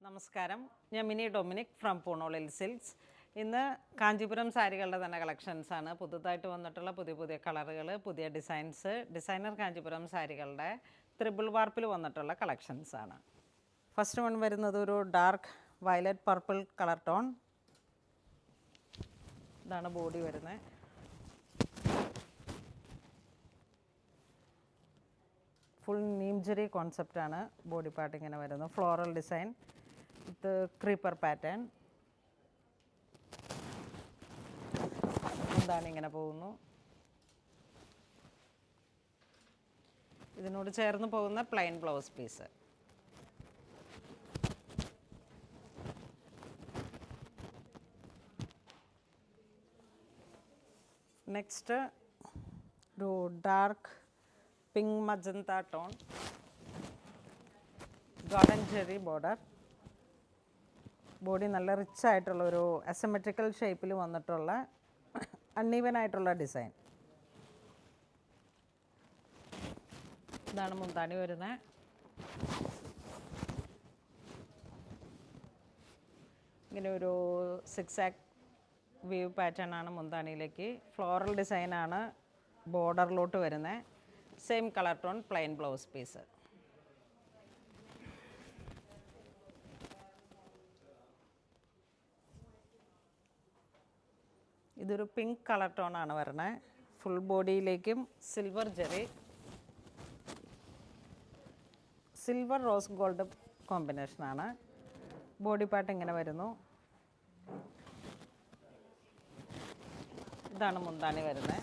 നമസ്കാരം, ഞാൻ mini Dominic from പൂണോളിൽ silks. ഇന്ന് കാഞ്ചീപുരം സാരികളുടെ തന്നെ കളക്ഷൻസാണ്. പുതുതായിട്ട് വന്നിട്ടുള്ള പുതിയ കളറുകൾ, പുതിയ ഡിസൈൻസ്, ഡിസൈനർ കാഞ്ചീപുരം സാരികളുടെ ത്രിബിൾ വാർപ്പിൽ വന്നിട്ടുള്ള കളക്ഷൻസാണ്. ഫസ്റ്റ് വൺ വരുന്നത് ഒരു dark violet purple colour tone. ഇതാണ് ബോഡി വരുന്നത്. ഫുൾ നീംജറി കോൺസെപ്റ്റാണ് ബോഡി പാർട്ട് ഇങ്ങനെ വരുന്നത്. ഫ്ലോറൽ ഡിസൈൻ വിത്ത് ക്രീപ്പർ പാറ്റേൺ. എന്താണ് ഇങ്ങനെ പോകുന്നു. ഇതിനോട് ചേർന്ന് പോകുന്ന പ്ലെയിൻ ബ്ലൗസ് പീസ്. നെക്സ്റ്റ് ഒരു dark pink magenta tone, golden Jerry border. Body നല്ല റിച്ച് ആയിട്ടുള്ള ഒരു അസിമെട്രിക്കൽ ഷേപ്പിൽ വന്നിട്ടുള്ള അൺഈവൻ ആയിട്ടുള്ള ഡിസൈൻ. ഇതാണ് മുന്താണി വരുന്നത്. ഇങ്ങനെ ഒരു സിക്സാക് വ്യൂ പാറ്റേൺ ആണ് മുന്താണിയിലേക്ക്. ഫ്ലോറൽ ഡിസൈനാണ് ബോർഡറിലോട്ട് വരുന്നത്. Same colour tone plain blouse piece. ഇതൊരു പിങ്ക് കളർ ടോൺ ആണ് വരുന്നത്. ഫുൾ ബോഡിയിലേക്കും silver zari, silver rose gold കോമ്പിനേഷനാണ്. ബോഡി പാർട്ട് ഇങ്ങനെ വരുന്നു. ഇതാണ് മുന്താണി വരുന്നത്.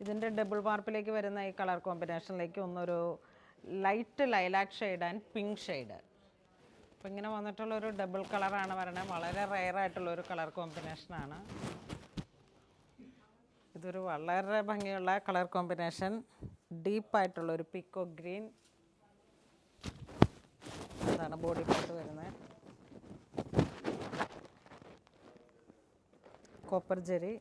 ഇതിൻ്റെ ഡബിൾ വാർപ്പിലേക്ക് വരുന്ന ഈ കളർ കോമ്പിനേഷനിലേക്ക് ഒന്നൊരു light lilac shade and pink shade. അപ്പോൾ ഇങ്ങനെ വന്നിട്ടുള്ളൊരു ഡബിൾ കളറാണ് വരണത്. വളരെ റെയറായിട്ടുള്ളൊരു കളർ കോമ്പിനേഷനാണ്. ഇതൊരു വളരെ ഭംഗിയുള്ള കളർ കോമ്പിനേഷൻ. ഡീപ്പായിട്ടുള്ളൊരു പീക്കോ ഗ്രീൻ. അതാണ് ബോഡി പാർട്ട് വരുന്നത്. കോപ്പർ ജെറി.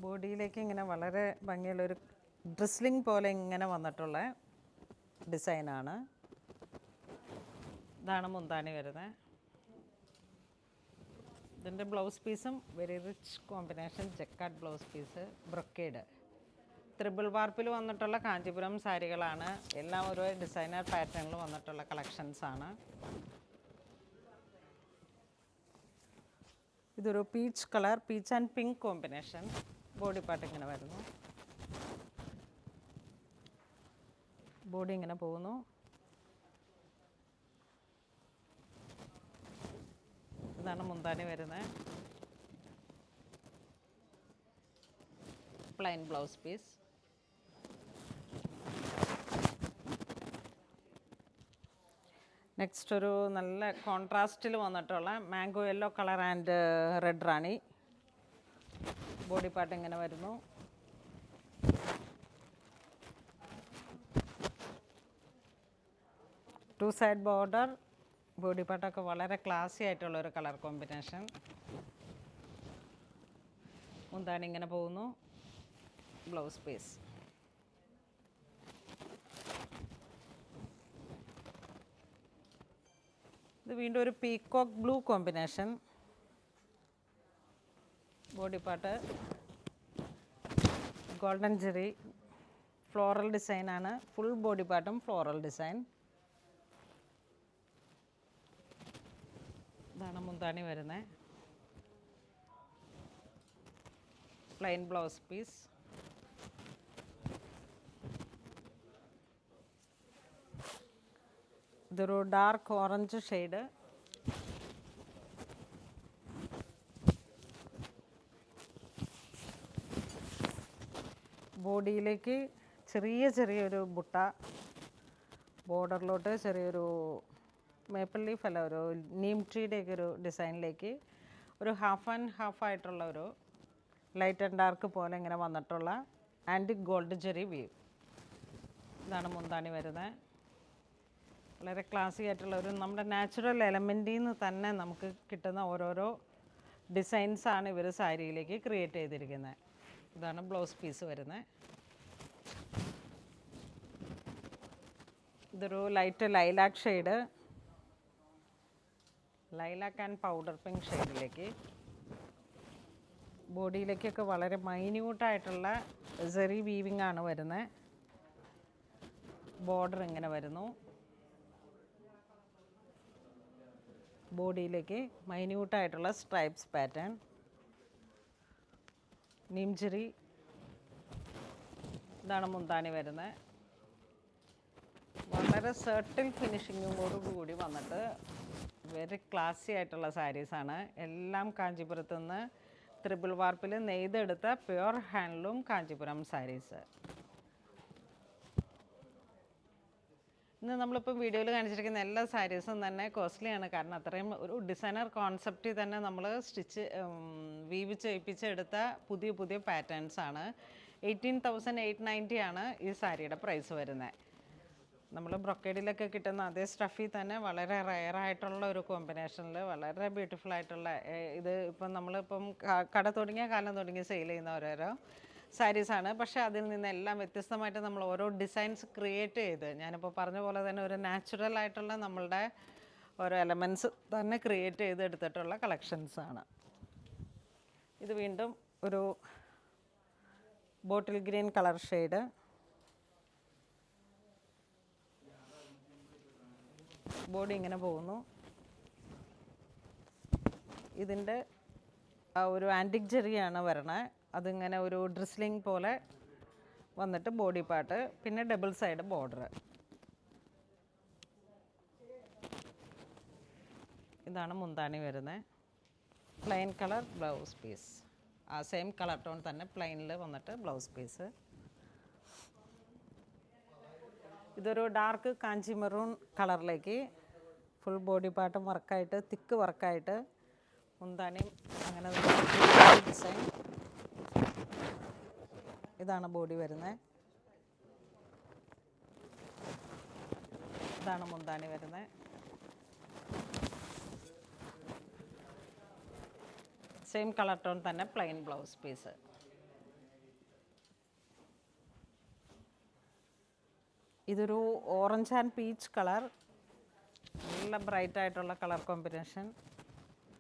ബോഡിയിലേക്ക് ഇങ്ങനെ വളരെ ഭംഗിയുള്ളൊരു ഡ്രിസ്ലിംഗ് പോലെ ഇങ്ങനെ വന്നിട്ടുള്ള ഡിസൈനാണ്. ഇതാണ് മുന്താണി വരുന്നത്. ഇതിൻ്റെ ബ്ലൗസ് പീസും very rich combination jacquard blouse piece, brocade. Triple വാർപ്പിൽ വന്നിട്ടുള്ള കാഞ്ചീപുരം സാരികളാണ്. എല്ലാം ഓരോ ഡിസൈനർ പാറ്റേണിൽ വന്നിട്ടുള്ള കളക്ഷൻസാണ്. ഇതൊരു peach colour, peach and pink combination. Body part ഇങ്ങനെ വരുന്നു. ബോഡി ഇങ്ങനെ പോകുന്നു. ഇതാണ് മുന്താണി വരുന്നത്. Plain blouse piece. നെക്സ്റ്റ് ഒരു നല്ല കോൺട്രാസ്റ്റിൽ വന്നിട്ടുള്ള mango yellow colour and red റാണി. ബോഡി പാർട്ട് ഇങ്ങനെ വരുന്നു. Two side border. ബോഡി പാർട്ടൊക്കെ വളരെ ക്ലാസി ആയിട്ടുള്ളൊരു കളർ കോമ്പിനേഷൻ. മുന്താണി ഇങ്ങനെ പോകുന്നു. Blouse piece. ഇത് വീണ്ടും ഒരു peacock blue combination. Body part golden zari floral ഡിസൈനാണ്. ഫുൾ ബോഡി പാർട്ടും ഫ്ലോറൽ ഡിസൈൻ. ഇതാണ് മുന്താണി വരുന്നത്. Plain blouse piece. ഇതൊരു ഡാർക്ക് ഓറഞ്ച് ഷെയ്ഡ്. ബോഡിയിലേക്ക് ചെറിയൊരു ബുട്ട. ബോർഡറിലോട്ട് ചെറിയൊരു മേപ്പിൾ ലീഫ് അല്ല, ഒരു നീം ട്രീയുടെയൊക്കെ ഒരു ഡിസൈനിലേക്ക് ഒരു ഹാഫ് ആൻഡ് ഹാഫ് ആയിട്ടുള്ള ഒരു ലൈറ്റ് ആൻഡ് ഡാർക്ക് പോലെ ഇങ്ങനെ വന്നിട്ടുള്ള ആൻറ്റിക് ഗോൾഡ് ജെറി വ്യൂ. ഇതാണ് മുന്താണി വരുന്നത്. വളരെ ക്ലാസിക് ആയിട്ടുള്ള ഒരു നമ്മുടെ നാച്ചുറൽ എലമെൻറ്റിൽ നിന്ന് തന്നെ നമുക്ക് കിട്ടുന്ന ഓരോരോ ഡിസൈൻസാണ് ഇവർ സാരിയിലേക്ക് ക്രിയേറ്റ് ചെയ്തിരിക്കുന്നത്. ഇതാണ് ബ്ലൗസ് പീസ് വരുന്നത്. ഇതൊരു light lilac shade, lilac and powder pink ഷെയ്ഡിലേക്ക്. ബോഡിയിലേക്കൊക്കെ വളരെ മൈന്യൂട്ടായിട്ടുള്ള സെറി വീവിംഗ് ആണ് വരുന്നത്. ബോർഡർ ഇങ്ങനെ വരുന്നു. ബോഡിയിലേക്ക് മൈന്യൂട്ടായിട്ടുള്ള സ്ട്രൈപ്സ് പാറ്റേൺ. നീംജറി, ഇതാണ് മുന്താണി വരുന്നത്. വളരെ സെർട്ടിൽ ഫിനിഷിങ്ങോട് കൂടി വന്നിട്ട് വെരി ക്ലാസി ആയിട്ടുള്ള സാരീസാണ്. എല്ലാം കാഞ്ചീപുരത്തു നിന്ന് ത്രിബിൾ വാർപ്പിൽ നെയ്തെടുത്ത പ്യുവർ ഹാൻഡ്ലൂം കാഞ്ചീപുരം സാരീസ്. ഇന്ന് നമ്മളിപ്പം വീഡിയോയിൽ കാണിച്ചിരിക്കുന്ന എല്ലാ സാരീസും തന്നെ കോസ്റ്റ്ലിയാണ്. കാരണം അത്രയും ഒരു ഡിസൈനർ കോൺസെപ്റ്റിൽ തന്നെ നമ്മൾ വീവ് ചെയ്യിപ്പിച്ചെടുത്ത പുതിയ പുതിയ പാറ്റേൺസാണ്. 18,890 ആണ് ഈ സാരിയുടെ പ്രൈസ് വരുന്നത്. നമ്മൾ ബ്രൊക്കേഡിലൊക്കെ കിട്ടുന്ന അതേ സ്റ്റഫിൽ തന്നെ വളരെ റയറായിട്ടുള്ള ഒരു കോമ്പിനേഷനിൽ വളരെ ബ്യൂട്ടിഫുൾ ആയിട്ടുള്ള ഇത് ഇപ്പം നമ്മളിപ്പം കട തുടങ്ങിയ കാലം തുടങ്ങി സെയിൽ ചെയ്യുന്ന ഓരോരോ സാരീസാണ്. പക്ഷേ അതിൽ നിന്നെല്ലാം വ്യത്യസ്തമായിട്ട് നമ്മൾ ഓരോ ഡിസൈൻസ് ക്രിയേറ്റ് ചെയ്ത്, ഞാനിപ്പോൾ പറഞ്ഞ പോലെ തന്നെ ഒരു നാച്ചുറൽ ആയിട്ടുള്ള നമ്മളുടെ ഓരോ എലമെൻറ്റ്സ് തന്നെ ക്രിയേറ്റ് ചെയ്തെടുത്തിട്ടുള്ള കളക്ഷൻസാണ്. ഇത് വീണ്ടും ഒരു bottle green colour shade. Body ഇങ്ങനെ പോകുന്നു. ഇതിൻ്റെ ഒരു ആൻറ്റിക് ജെറിയാണ് വരണത്. അതിങ്ങനെ ഒരു ഡ്രിസ്ലിംഗ് പോലെ വന്നിട്ട് ബോഡി പാർട്ട്, പിന്നെ ഡബിൾ സൈഡ് ബോർഡർ. ഇതാണ് മുന്താണി വരുന്നത്. പ്ലെയിൻ കളർ ബ്ലൗസ് പീസ്, ആ സെയിം കളർ ടോൺ തന്നെ പ്ലെയിനിൽ വന്നിട്ട് ബ്ലൗസ് പീസ്. ഇതൊരു ഡാർക്ക് കാഞ്ചി മെറൂൺ കളറിലേക്ക് ഫുൾ ബോഡി പാർട്ടും വർക്കായിട്ട് തിക്ക് വർക്കായിട്ട് മുന്താണിയും അങ്ങനെ ഡിസൈൻ. ഇതാണ് ബോഡി വരുന്നത്. ഇതാണ് മുന്താണി വരുന്നത്. സെയിം കളർ ടോൺ തന്നെ പ്ലെയിൻ ബ്ലൗസ് പീസ്. ഇതൊരു ഓറഞ്ച് ആൻഡ് പീച്ച് കളർ, നല്ല ബ്രൈറ്റ് ആയിട്ടുള്ള കളർ കോമ്പിനേഷൻ.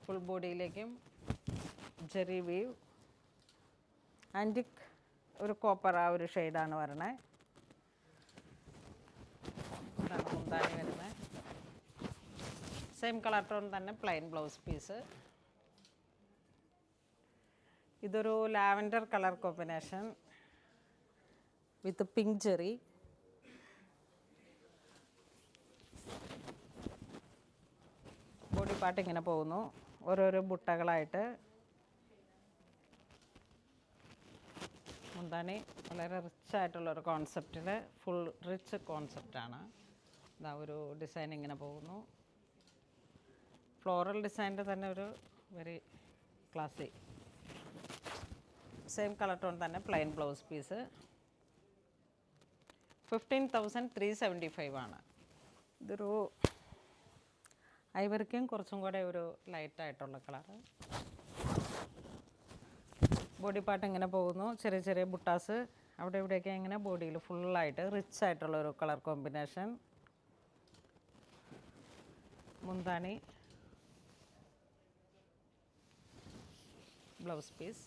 ഫുൾ ബോഡിയിലേക്കും ജെറി വീവ്, ആൻറ്റിക് ഒരു കോപ്പർ ആ ഒരു ഷെയ്ഡാണ് വരണേ. ഇതാണ് മുന്താണി വരുന്നത്. സെയിം കളർ ടോൺ തന്നെ പ്ലെയിൻ ബ്ലൗസ് പീസ്. ഇതൊരു lavender colour combination with pink zari. Body part ഇങ്ങനെ പോകുന്നു, ഓരോരോ ബുട്ടകളായിട്ട്. മുന്താണി വളരെ റിച്ച് ആയിട്ടുള്ളൊരു കോൺസെപ്റ്റിൽ ഫുൾ റിച്ച് കോൺസെപ്റ്റാണ്. ഇതാ ഒരു ഡിസൈൻ ഇങ്ങനെ പോകുന്നു. ഫ്ലോറൽ ഡിസൈൻ്റെ തന്നെ ഒരു വെരി ക്ലാസി. സെയിം കളർ ടോൺ തന്നെ പ്ലെയിൻ ബ്ലൗസ് പീസ്. 15,375 ആണ്. ഇതൊരു ഐവറിക്കും കുറച്ചും കൂടെ ഒരു ലൈറ്റായിട്ടുള്ള കളറ്. ബോഡി പാർട്ട് ഇങ്ങനെ പോകുന്നു, ചെറിയ ചെറിയ ബുട്ടാസ് അവിടെ ഇവിടെയൊക്കെ ഇങ്ങനെ ബോഡിയിൽ ഫുള്ളായിട്ട് റിച്ച് ആയിട്ടുള്ളൊരു കളർ കോമ്പിനേഷൻ. മുന്താണി, ബ്ലൗസ് പീസ്.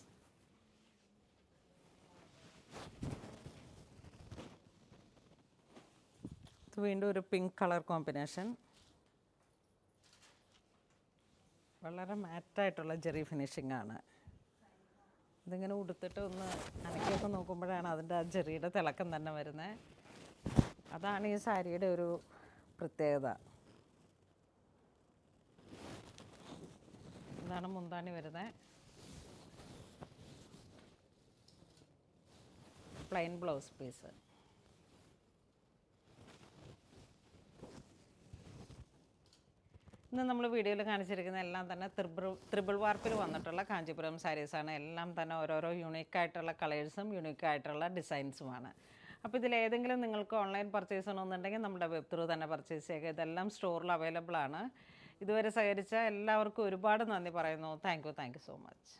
ഇത് വീണ്ടും ഒരു പിങ്ക് കളർ കോമ്പിനേഷൻ. വളരെ മാറ്റായിട്ടുള്ള ജെറി ഫിനിഷിംഗ് ആണ്. ഇതിങ്ങനെ ഉടുത്തിട്ട് ഒന്ന് അനക്കിയൊക്കെ നോക്കുമ്പോഴാണ് അതിൻ്റെ ആ ജെറിയുടെ തിളക്കം തന്നെ വരുന്നത്. അതാണ് ഈ സാരിയുടെ ഒരു പ്രത്യേകത. ഇതാണ് മുന്താണി വരുന്നത്. Plain blouse piece. ഇന്ന് നമ്മൾ വീഡിയോയിൽ കാണിച്ചിരിക്കുന്ന എല്ലാം തന്നെ ത്രിബിൾ വാർപ്പിൽ വന്നിട്ടുള്ള കാഞ്ചീപുരം സാരീസാണ്. എല്ലാം തന്നെ ഓരോരോ യൂണീക്കായിട്ടുള്ള കളേഴ്സും യൂണീക്കായിട്ടുള്ള ഡിസൈൻസുമാണ്. അപ്പോൾ ഇതിലേതെങ്കിലും നിങ്ങൾക്ക് ഓൺലൈൻ പർച്ചേസ് ചെയ്യണമെന്നുണ്ടെങ്കിൽ നമ്മുടെ വെബ് ത്രൂ തന്നെ പർച്ചേസ് ചെയ്യുക. ഇതെല്ലാം സ്റ്റോറിൽ അവൈലബിൾ ആണ്. ഇതുവരെ സഹകരിച്ച എല്ലാവർക്കും ഒരുപാട് നന്ദി പറയുന്നു. Thank you so much.